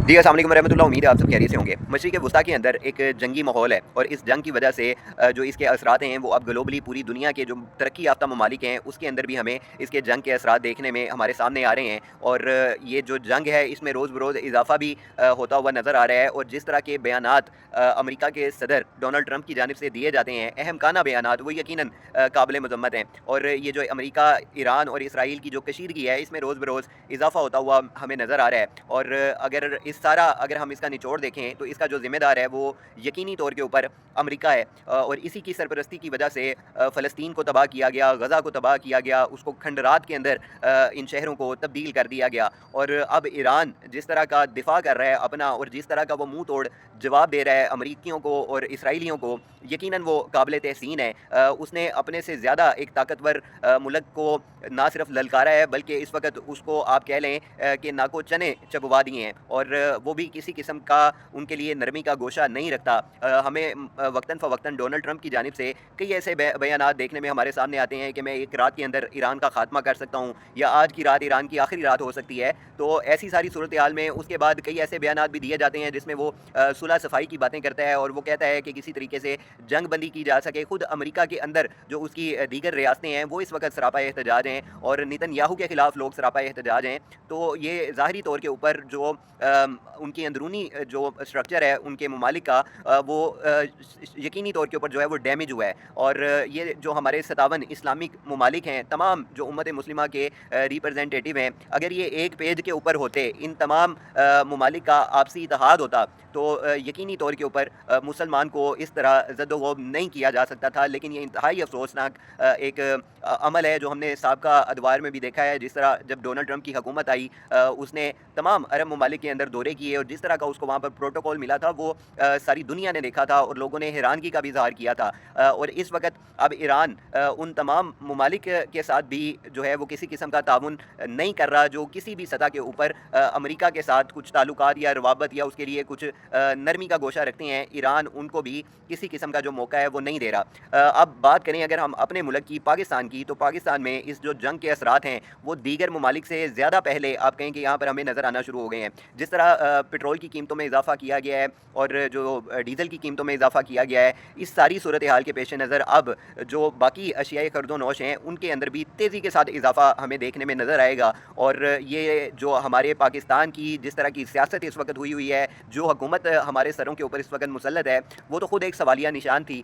जी अस्सलाम वालेकुम रहमतुल्लाह। उम्मीद है आप सब खैरियत से होंगे। मशरिक़ वुस्ता के अंदर एक जंगी माहौल है और इस जंग की वजह से जो इसके असरात हैं वो अब ग्लोबली पूरी दुनिया के जो तरक्की याफ्ता ममालिक हैं उसके अंदर भी हमें इसके जंग के असरात देखने में हमारे सामने आ रहे हैं। और ये जो जंग है इसमें रोज़ बरोज़ इजाफा भी होता हुआ नज़र आ रहा है। और जिस तरह के बयानात अमेरिका के सदर डोनाल्ड ट्रंप की जानिब से दिए जाते हैं, अहमकाना बयानात, वो यकीनन काबिल मज़म्मत हैं। और ये जो अमेरिका, ईरान और इसराइल की जो कशीदगी है इसमें रोज़ बरोज़ इजाफा होता हुआ हमें नज़र आ रहा है। और अगर हम इसका निचोड़ देखें तो इसका जो ज़िम्मेदार है वो यकीनी तौर के ऊपर अमेरिका है। और इसी की सरपरस्ती की वजह से फ़लस्तीन को तबाह किया गया, गज़ा को तबाह किया गया, उसको खंडरात के अंदर इन शहरों को तब्दील कर दिया गया। और अब ईरान जिस तरह का दिफा कर रहा है अपना और जिस तरह का वो मुंह तोड़ जवाब दे रहा है अमरीकियों को और इसराइलियों को, यकीनन वो काबिल तहसीन है। उसने अपने से ज़्यादा एक ताकतवर मुल्क को ना सिर्फ ललकारा है बल्कि इस वक्त उसको आप कह लें कि नाको चने चबवा दिए हैं। और वो भी किसी किस्म का उनके लिए नरमी का गोशा नहीं रखता। हमें वक्तन फ़वक्तन डोनाल्ड ट्रंप की जानिब से कई ऐसे बयानात देखने में हमारे सामने आते हैं कि मैं एक रात के अंदर ईरान का खात्मा कर सकता हूँ या आज की रात ईरान की आखिरी रात हो सकती है। तो ऐसी सारी सूरत हाल में उसके बाद कई ऐसे बयानात भी दिए जाते हैं जिसमें वो सुलह सफाई की बातें करता है और वो कहता है कि किसी तरीके से जंग बंदी की जा सके। खुद अमेरिका के अंदर जो उसकी दीगर रियासतें हैं वो इस वक्त सरापा एहतजाज हैं और नेतन्याहू के खिलाफ लोग सरापा एहतजाज हैं। तो ये ज़ाहरी तौर के ऊपर जो उनकी अंदरूनी जो स्ट्रक्चर है उनके ममालिक का वो यकीनी तौर के ऊपर जो है वो डैमेज हुआ है। और ये जो हमारे 57 इस्लामिक ममालिक हैं, तमाम जो उम्मत मुस्लिमा के रिप्रेजेंटेटिव हैं, अगर ये एक पेज के ऊपर होते, इन तमाम ममालिक का आपसी इत्तेहाद होता तो यकीनी तौर के ऊपर मुसलमान को इस तरह ज़द-ओ-ग़ौब नहीं किया जा सकता था। लेकिन ये इंतहाई अफसोसनाक एक अमल है जो हमने साबका अदवार में भी देखा है। जिस तरह जब डोनाल्ड ट्रंप की हुकूमत आई, उसने तमाम अरब ममालिक के अंदर दौरे किए और जिस तरह का उसको वहाँ पर प्रोटोकॉल मिला था वो सारी दुनिया ने देखा था और लोगों ने हैरानगी का भी इज़हार किया था। और इस वक्त अब ईरान उन तमाम ममालिक के साथ भी जो है वो किसी किस्म का ताउन नहीं कर रहा जो किसी भी सतह के ऊपर अमेरिका के साथ कुछ ताल्लुकात या रवाबत या उसके लिए कुछ नरमी का गोशा रखते हैं। ईरान उनको भी किसी किस्म का जो मौका है वो नहीं दे रहा। अब बात करें अगर हम अपने मुल्क की, पाकिस्तान की, तो पाकिस्तान में इस जो जंग के असरात हैं वो दीगर ममालिक से ज़्यादा पहले आप कहें कि यहाँ पर हमें नज़र आना शुरू हो गए हैं। जिस तरह पेट्रोल की कीमतों में इजाफा किया गया है और जो डीज़ल की कीमतों में इजाफा किया गया है, इस सारी सूरत हाल के पेश नज़र अब जो बाकी अशियाए खर्दो नौश हैं उनके अंदर भी तेज़ी के साथ इजाफा हमें देखने में नज़र आएगा। और ये जो हमारे पाकिस्तान की जिस तरह की सियासत इस वक्त हुई है, जो हुकूमत हमारे सरों के ऊपर इस वक्त मुसल्लत है, वो तो ख़ुद एक सवालिया निशान थी।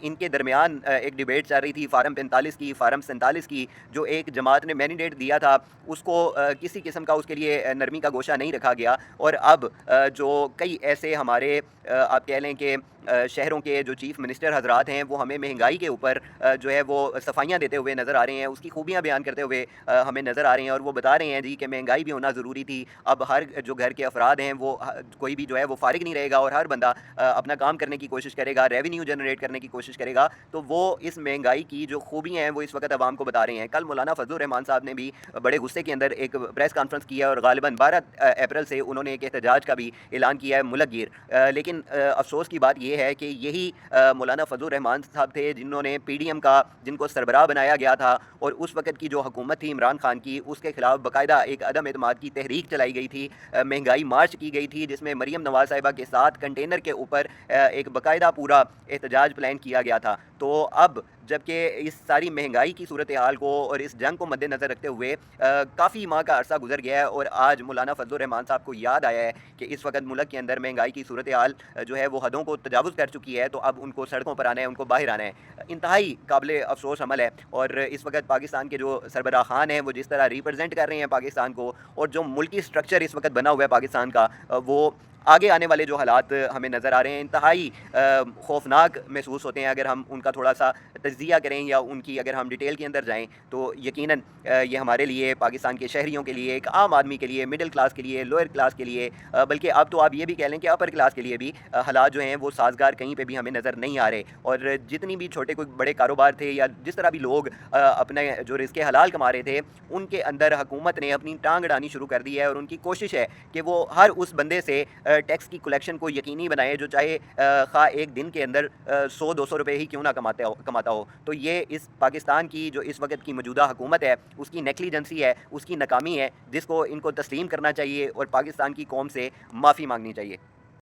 इनके दरमियान एक डिबेट चल रही थी फारम 45 की, फारम 47 की। जो एक जमात ने मैंडेट दिया था उसको किसी किस्म का उसके लिए नरमी का गोशा नहीं रखा गया। और अब जो कई ऐसे हमारे आप कह लें कि शहरों के जो चीफ़ मिनिस्टर हजरात हैं वो हमें महंगाई के ऊपर जो है वो सफाइयाँ देते हुए नज़र आ रहे हैं, उसकी खूबियाँ बयान करते हुए हमें नज़र आ रहे हैं। और वो बता रहे हैं जी कि महंगाई भी होना ज़रूरी थी। अब हर जो घर के अफराद हैं वो कोई भी जो है वो फारिग नहीं रहेगा और हर बंदा अपना काम करने की कोशिश करेगा, रेवेन्यू जनरेट करने की कोशिश करेगा। तो वो इस महंगाई की जो खूबियाँ हैं वो इस वक्त आवाम को बता रहे हैं। कल मौलाना फजलुर रहमान साहब ने भी बड़े गुस्से के अंदर एक प्रेस कॉन्फ्रेंस किया और गालिबन 12 अप्रैल से उन्होंने एक एहतजाज का भी ऐलान किया है मुल्क गिर। लेकिन अफसोस की बात यह है कि यही मौलाना फजलुर रहमान साहब थे जिन्होंने पीडीएम का, जिनको सरबराह बनाया गया था और उस वक्त की जो हुकूमत थी इमरान खान की, उसके खिलाफ बाकायदा एक अदम एतमाद की तहरीक चलाई गई थी, महंगाई मार्च की गई थी जिसमें मरीम नवाज साहिबा के साथ कंटेनर के ऊपर एक बाकायदा पूरा एहतजाज प्लान किया गया था। तो अब जबकि इस सारी महंगाई की सूरत हाल को और इस जंग को मद्देनज़र रखते हुए काफ़ी माह का अरसा गुजर गया है और आज मौलाना फजलुर रहमान साहब को याद आया है कि इस वक्त मुल्क के अंदर महंगाई की सूरत हाल जो है वो हदों को तजावुज़ कर चुकी है। तो अब उनको सड़कों पर आना है, उनको बाहर आना है। इंतहाई काबिल अफसोस अमल है। और इस वक्त पाकिस्तान के जो सरबराह खान हैं वो जिस तरह रिप्रजेंट कर रहे हैं पाकिस्तान को और जो मुल्की स्ट्रक्चर इस वक्त बना हुआ है पाकिस्तान का, वो आगे आने वाले जो हालात हमें नज़र आ रहे हैं इंतहाई खौफनाक महसूस होते हैं। अगर हम उनका थोड़ा सा तज्ज़िया करें या उनकी अगर हम डिटेल के अंदर जाएँ तो यकीनन ये हमारे लिए, पाकिस्तान के शहरियों के लिए, एक आम आदमी के लिए, मिडिल क्लास के लिए, लोअर क्लास के लिए, बल्कि अब तो आप ये भी कह लें कि अपर क्लास के लिए भी हालात जो हैं वो साजगार कहीं पे भी हमें नज़र नहीं आ रहे। और जितनी भी छोटे कोई बड़े कारोबार थे या जिस तरह भी लोग अपने जो रिज़्क़े हलाल कमा रहे थे, उनके अंदर हुकूमत ने अपनी टांग अड़ानी शुरू कर दी है और उनकी कोशिश है कि वो हर उस बंदे से ٹیکس کی کلیکشن کو یقینی بنائے، جو چاہے خواہ ایک دن کے اندر 100-200 روپے ہی کیوں نہ کماتا ہو. تو یہ اس پاکستان کی جو اس وقت کی موجودہ حکومت ہے اس کی نیگلیجنسی ہے، اس کی ناکامی ہے، جس کو ان کو تسلیم کرنا چاہیے اور پاکستان کی قوم سے معافی مانگنی چاہیے.